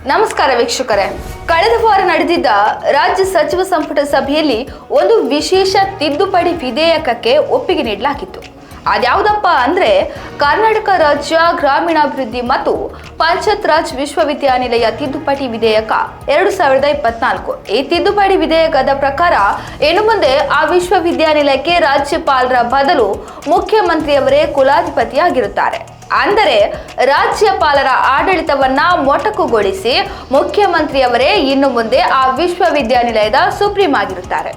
ನಮಸ್ಕಾರ ವೀಕ್ಷಕರೇ, ಕಳೆದ ವಾರ ನಡೆದಿದ್ದ ರಾಜ್ಯ ಸಚಿವ ಸಂಪುಟ ಸಭೆಯಲ್ಲಿ ಒಂದು ವಿಶೇಷ ತಿದ್ದುಪಡಿ ವಿಧೇಯಕಕ್ಕೆ ಒಪ್ಪಿಗೆ ನೀಡಲಾಗಿತ್ತು. ಅದ್ಯಾವುದಪ್ಪ ಅಂದ್ರೆ ಕರ್ನಾಟಕ ರಾಜ್ಯ ಗ್ರಾಮೀಣಾಭಿವೃದ್ಧಿ ಮತ್ತು ಪಂಚಾಯತ್ ರಾಜ್ ವಿಶ್ವವಿದ್ಯಾನಿಲಯ ತಿದ್ದುಪಡಿ ವಿಧೇಯಕ 2024. ಈ ತಿದ್ದುಪಡಿ ವಿಧೇಯಕದ ಪ್ರಕಾರ ಇನ್ನು ಮುಂದೆ ಆ ವಿಶ್ವವಿದ್ಯಾನಿಲಯಕ್ಕೆ ರಾಜ್ಯಪಾಲರ ಬದಲು ಮುಖ್ಯಮಂತ್ರಿಯವರೇ ಕುಲಾಧಿಪತಿಯಾಗಿರುತ್ತಾರೆ. ಅಂದರೆ ರಾಜ್ಯಪಾಲರ ಆಡಳಿತವನ್ನ ಮೊಟಕುಗೊಳಿಸಿ ಮುಖ್ಯಮಂತ್ರಿಯವರೇ ಇನ್ನು ಮುಂದೆ ಆ ವಿಶ್ವವಿದ್ಯಾನಿಲಯದ ಸುಪ್ರೀಂ ಆಗಿರುತ್ತಾರೆ.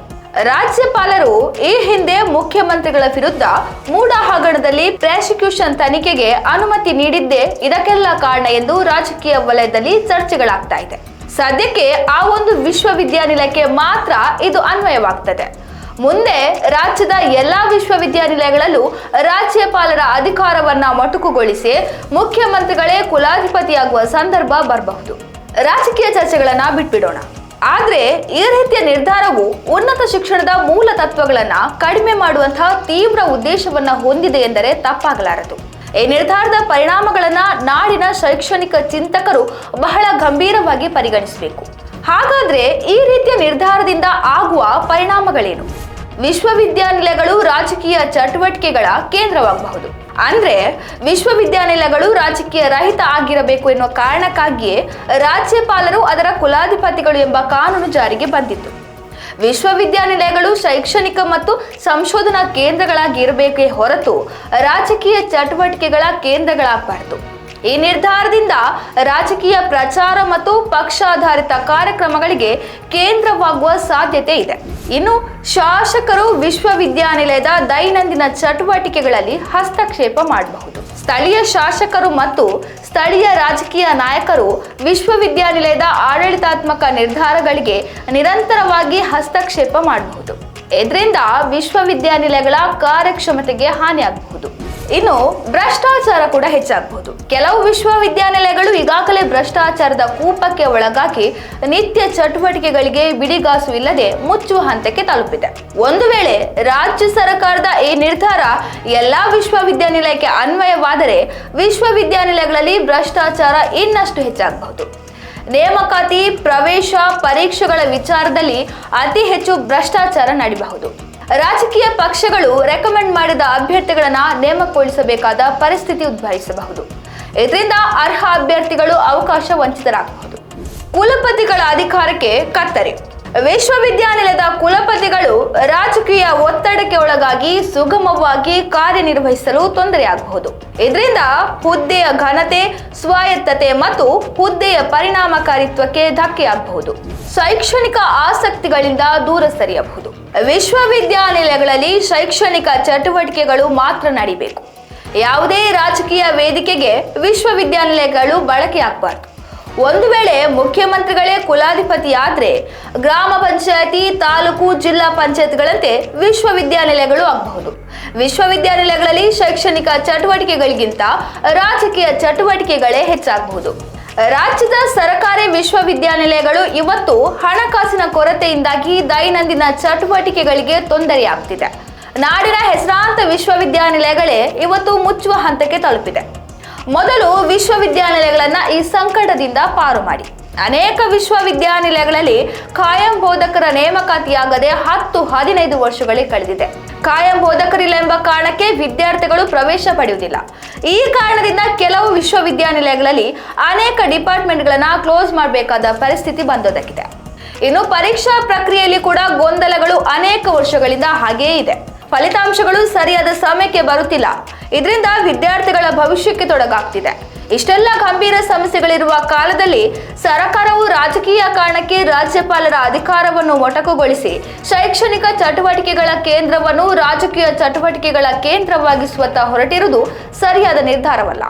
ರಾಜ್ಯಪಾಲರು ಈ ಹಿಂದೆ ಮುಖ್ಯಮಂತ್ರಿಗಳ ವಿರುದ್ಧ ಮೂಡ ಹಗರಣದಲ್ಲಿ ಪ್ರಾಸಿಕ್ಯೂಷನ್ ತನಿಖೆಗೆ ಅನುಮತಿ ನೀಡಿದ್ದೇ ಇದಕ್ಕೆಲ್ಲ ಕಾರಣ ಎಂದು ರಾಜಕೀಯ ವಲಯದಲ್ಲಿ ಚರ್ಚೆಗಳಾಗ್ತಾ ಇದೆ. ಸದ್ಯಕ್ಕೆ ಆ ಒಂದು ವಿಶ್ವವಿದ್ಯಾನಿಲಯಕ್ಕೆ ಮಾತ್ರ ಇದು ಅನ್ವಯವಾಗ್ತದೆ. ಮುಂದೆ ರಾಜ್ಯದ ಎಲ್ಲಾ ವಿಶ್ವವಿದ್ಯಾನಿಲಯಗಳಲ್ಲೂ ರಾಜ್ಯಪಾಲರ ಅಧಿಕಾರವನ್ನ ಮೊಟಕುಗೊಳಿಸಿ ಮುಖ್ಯಮಂತ್ರಿಗಳೇ ಕುಲಾಧಿಪತಿಯಾಗುವ ಸಂದರ್ಭ ಬರಬಹುದು. ರಾಜಕೀಯ ಚರ್ಚೆಗಳನ್ನ ಬಿಟ್ಬಿಡೋಣ. ಆದ್ರೆ ಈ ರೀತಿಯ ನಿರ್ಧಾರವು ಉನ್ನತ ಶಿಕ್ಷಣದ ಮೂಲ ತತ್ವಗಳನ್ನ ಕಡಿಮೆ ಮಾಡುವಂತಹ ತೀವ್ರ ಉದ್ದೇಶವನ್ನ ಹೊಂದಿದೆ ಎಂದರೆ ತಪ್ಪಾಗಲಾರದು. ಈ ನಿರ್ಧಾರದ ಪರಿಣಾಮಗಳನ್ನ ನಾಡಿನ ಶೈಕ್ಷಣಿಕ ಚಿಂತಕರು ಬಹಳ ಗಂಭೀರವಾಗಿ ಪರಿಗಣಿಸಬೇಕು. ಹಾಗಾದ್ರೆ ಈ ರೀತಿಯ ನಿರ್ಧಾರದಿಂದ ಆಗುವ ಪರಿಣಾಮಗಳೇನು? ವಿಶ್ವವಿದ್ಯಾನಿಲಯಗಳು ರಾಜಕೀಯ ಚಟುವಟಿಕೆಗಳ ಕೇಂದ್ರವಾಗಬಹುದು. ಅಂದ್ರೆ ವಿಶ್ವವಿದ್ಯಾನಿಲಯಗಳು ರಾಜಕೀಯ ರಹಿತ ಆಗಿರಬೇಕು ಎನ್ನುವ ಕಾರಣಕ್ಕಾಗಿಯೇ ರಾಜ್ಯಪಾಲರು ಅದರ ಕುಲಾಧಿಪತಿಗಳು ಎಂಬ ಕಾನೂನು ಜಾರಿಗೆ ಬಂದಿತ್ತು. ವಿಶ್ವವಿದ್ಯಾನಿಲಯಗಳು ಶೈಕ್ಷಣಿಕ ಮತ್ತು ಸಂಶೋಧನಾ ಕೇಂದ್ರಗಳಾಗಿ ಇರಬೇಕೇ ಹೊರತು ರಾಜಕೀಯ ಚಟುವಟಿಕೆಗಳ ಕೇಂದ್ರಗಳಾಗಬಾರದು. ಈ ನಿರ್ಧಾರದಿಂದ ರಾಜಕೀಯ ಪ್ರಚಾರ ಮತ್ತು ಪಕ್ಷಾಧಾರಿತ ಕಾರ್ಯಕ್ರಮಗಳಿಗೆ ಕೇಂದ್ರವಾಗುವ ಸಾಧ್ಯತೆ ಇದೆ. ಇನ್ನು ಶಾಸಕರು ವಿಶ್ವವಿದ್ಯಾನಿಲಯದ ದೈನಂದಿನ ಚಟುವಟಿಕೆಗಳಲ್ಲಿ ಹಸ್ತಕ್ಷೇಪ ಮಾಡಬಹುದು. ಸ್ಥಳೀಯ ಶಾಸಕರು ಮತ್ತು ಸ್ಥಳೀಯ ರಾಜಕೀಯ ನಾಯಕರು ವಿಶ್ವವಿದ್ಯಾನಿಲಯದ ಆಡಳಿತಾತ್ಮಕ ನಿರ್ಧಾರಗಳಿಗೆ ನಿರಂತರವಾಗಿ ಹಸ್ತಕ್ಷೇಪ ಮಾಡಬಹುದು. ಇದರಿಂದ ವಿಶ್ವವಿದ್ಯಾನಿಲಯಗಳ ಕಾರ್ಯಕ್ಷಮತೆಗೆ ಹಾನಿಯಾಗಬಹುದು. ಇನ್ನು ಭ್ರಷ್ಟಾಚಾರ ಕೂಡ ಹೆಚ್ಚಾಗಬಹುದು. ಕೆಲವು ವಿಶ್ವವಿದ್ಯಾನಿಲಯಗಳು ಈಗಾಗಲೇ ಭ್ರಷ್ಟಾಚಾರದ ಕೂಪಕ್ಕೆ ಒಳಗಾಗಿ ನಿತ್ಯ ಚಟುವಟಿಕೆಗಳಿಗೆ ಬಿಡಿಗಾಸು ಇಲ್ಲದೆ ಮುಚ್ಚುವ ಹಂತಕ್ಕೆ ತಲುಪಿದೆ. ಒಂದು ವೇಳೆ ರಾಜ್ಯ ಸರ್ಕಾರದ ಈ ನಿರ್ಧಾರ ಎಲ್ಲಾ ವಿಶ್ವವಿದ್ಯಾನಿಲಯಕ್ಕೆ ಅನ್ವಯವಾದರೆ ವಿಶ್ವವಿದ್ಯಾನಿಲಯಗಳಲ್ಲಿ ಭ್ರಷ್ಟಾಚಾರ ಇನ್ನಷ್ಟು ಹೆಚ್ಚಾಗಬಹುದು. ನೇಮಕಾತಿ, ಪ್ರವೇಶ ಪರೀಕ್ಷೆಗಳ ವಿಚಾರದಲ್ಲಿ ಅತಿ ಹೆಚ್ಚು ಭ್ರಷ್ಟಾಚಾರ ನಡೆಯಬಹುದು. ರಾಜಕೀಯ ಪಕ್ಷಗಳು ರೆಕಮೆಂಡ್ ಮಾಡಿದ ಅಭ್ಯರ್ಥಿಗಳನ್ನ ನೇಮಕಗೊಳಿಸಬೇಕಾದ ಪರಿಸ್ಥಿತಿ ಉದ್ಭವಿಸಬಹುದು. ಇದರಿಂದ ಅರ್ಹ ಅಭ್ಯರ್ಥಿಗಳು ಅವಕಾಶ ವಂಚಿತರಾಗಬಹುದು. ಕುಲಪತಿಗಳ ಅಧಿಕಾರಕ್ಕೆ ಕತ್ತರಿ. ವಿಶ್ವವಿದ್ಯಾನಿಲಯದ ಕುಲಪತಿಗಳು ರಾಜಕೀಯ ಒತ್ತಡಕ್ಕೆ ಒಳಗಾಗಿ ಸುಗಮವಾಗಿ ಕಾರ್ಯನಿರ್ವಹಿಸಲು ತೊಂದರೆಯಾಗಬಹುದು. ಇದರಿಂದ ಹುದ್ದೆಯ ಘನತೆ, ಸ್ವಾಯತ್ತತೆ ಮತ್ತು ಹುದ್ದೆಯ ಪರಿಣಾಮಕಾರಿತ್ವಕ್ಕೆ ಧಕ್ಕೆಯಾಗಬಹುದು. ಶೈಕ್ಷಣಿಕ ಆಸಕ್ತಿಗಳಿಂದ ದೂರ ಸರಿಯಬಹುದು. ವಿಶ್ವವಿದ್ಯಾನಿಲಯಗಳಲ್ಲಿ ಶೈಕ್ಷಣಿಕ ಚಟುವಟಿಕೆಗಳು ಮಾತ್ರ ನಡೀಬೇಕು. ಯಾವುದೇ ರಾಜಕೀಯ ವೇದಿಕೆಗೆ ವಿಶ್ವವಿದ್ಯಾನಿಲಯಗಳು ಬಳಕೆಯಾಗಬಾರದು. ಒಂದು ವೇಳೆ ಮುಖ್ಯಮಂತ್ರಿಗಳೇ ಕುಲಾಧಿಪತಿಯಾದ್ರೆ ಗ್ರಾಮ ಪಂಚಾಯತಿ, ತಾಲೂಕು, ಜಿಲ್ಲಾ ಪಂಚಾಯತ್ಗಳಂತೆ ವಿಶ್ವವಿದ್ಯಾನಿಲಯಗಳು ಆಗಬಹುದು. ವಿಶ್ವವಿದ್ಯಾನಿಲಯಗಳಲ್ಲಿ ಶೈಕ್ಷಣಿಕ ಚಟುವಟಿಕೆಗಳಿಗಿಂತ ರಾಜಕೀಯ ಚಟುವಟಿಕೆಗಳೇ ಹೆಚ್ಚಾಗಬಹುದು. ರಾಜ್ಯದ ಸರ್ಕಾರಿ ವಿಶ್ವವಿದ್ಯಾನಿಲಯಗಳು ಇವತ್ತು ಹಣಕಾಸಿನ ಕೊರತೆಯಿಂದಾಗಿ ದೈನಂದಿನ ಚಟುವಟಿಕೆಗಳಿಗೆ ತೊಂದರೆಯಾಗ್ತಿದೆ. ನಾಡಿನ ಹೆಸರಾಂತ ವಿಶ್ವವಿದ್ಯಾನಿಲಯಗಳೇ ಇವತ್ತು ಮುಚ್ಚುವ ಹಂತಕ್ಕೆ ತಲುಪಿದೆ. ಮೊದಲು ವಿಶ್ವವಿದ್ಯಾನಿಲಯಗಳನ್ನ ಈ ಸಂಕಟದಿಂದ ಪಾರು ಮಾಡಿ. ಅನೇಕ ವಿಶ್ವವಿದ್ಯಾನಿಲಯಗಳಲ್ಲಿ ಕಾಯಂ ಬೋಧಕರ ನೇಮಕಾತಿಯಾಗದೆ 10-15 ವರ್ಷಗಳೇ ಕಳೆದಿದೆ. ಕಾಯಂ ಬೋಧಕರಿಲ್ಲ ಎಂಬ ಕಾರಣಕ್ಕೆ ವಿದ್ಯಾರ್ಥಿಗಳು ಪ್ರವೇಶ ಪಡೆಯುವುದಿಲ್ಲ. ಈ ಕಾರಣದಿಂದ ಕೆಲವು ವಿಶ್ವವಿದ್ಯಾನಿಲಯಗಳಲ್ಲಿ ಅನೇಕ ಡಿಪಾರ್ಟ್ಮೆಂಟ್ಗಳನ್ನ ಕ್ಲೋಸ್ ಮಾಡಬೇಕಾದ ಪರಿಸ್ಥಿತಿ ಬಂದೊದಗಿದೆ. ಇನ್ನು ಪರೀಕ್ಷಾ ಪ್ರಕ್ರಿಯೆಯಲ್ಲಿ ಕೂಡ ಗೊಂದಲಗಳು ಅನೇಕ ವರ್ಷಗಳಿಂದ ಹಾಗೇ ಇದೆ. ಫಲಿತಾಂಶಗಳು ಸರಿಯಾದ ಸಮಯಕ್ಕೆ ಬರುತ್ತಿಲ್ಲ. ಇದರಿಂದ ವಿದ್ಯಾರ್ಥಿಗಳ ಭವಿಷ್ಯಕ್ಕೆ ತೊಡಗಾಗ್ತಿದೆ. ಇಷ್ಟೆಲ್ಲ ಗಂಭೀರ ಸಮಸ್ಯೆಗಳಿರುವ ಕಾಲದಲ್ಲಿ ಸರ್ಕಾರವು ರಾಜಕೀಯ ಕಾರಣಕ್ಕೆ ರಾಜ್ಯಪಾಲರ ಅಧಿಕಾರವನ್ನು ಮೊಟಕುಗೊಳಿಸಿ ಶೈಕ್ಷಣಿಕ ಚಟುವಟಿಕೆಗಳ ಕೇಂದ್ರವನ್ನು ರಾಜಕೀಯ ಚಟುವಟಿಕೆಗಳ ಕೇಂದ್ರವಾಗಿಸುವತ್ತ ಹೊರಟಿರುವುದು ಸರಿಯಾದ ನಿರ್ಧಾರವಲ್ಲ.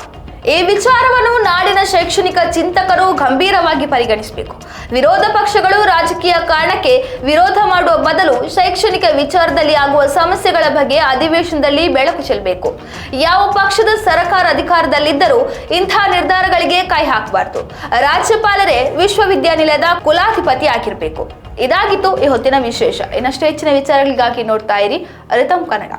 ಈ ವಿಚಾರವನ್ನು ನಾಡಿನ ಶೈಕ್ಷಣಿಕ ಚಿಂತಕರು ಗಂಭೀರವಾಗಿ ಪರಿಗಣಿಸಬೇಕು. ವಿರೋಧ ಪಕ್ಷಗಳು ರಾಜಕೀಯ ಕಾರಣಕ್ಕೆ ವಿರೋಧ ಮಾಡುವ ಬದಲು ಶೈಕ್ಷಣಿಕ ವಿಚಾರದಲ್ಲಿ ಆಗುವ ಸಮಸ್ಯೆಗಳ ಬಗ್ಗೆ ಅಧಿವೇಶನದಲ್ಲಿ ಬೆಳಕು ಚೆಲ್ಲಬೇಕು. ಯಾವ ಪಕ್ಷದ ಸರ್ಕಾರ ಅಧಿಕಾರದಲ್ಲಿದ್ದರೂ ಇಂಥ ನಿರ್ಧಾರಗಳಿಗೆ ಕೈ ಹಾಕಬಾರದು. ರಾಜ್ಯಪಾಲರೇ ವಿಶ್ವವಿದ್ಯಾನಿಲಯದ ಕುಲಾಧಿಪತಿ ಆಗಿರಬೇಕು. ಇದಾಗಿತ್ತು ಈ ಹೊತ್ತಿನ ವಿಶೇಷ. ಇನ್ನಷ್ಟು ಹೆಚ್ಚಿನ ವಿಚಾರಗಳಿಗಾಗಿ ನೋಡ್ತಾ ಇರಿ ರಿತಮ್ ಕನ್ನಡ.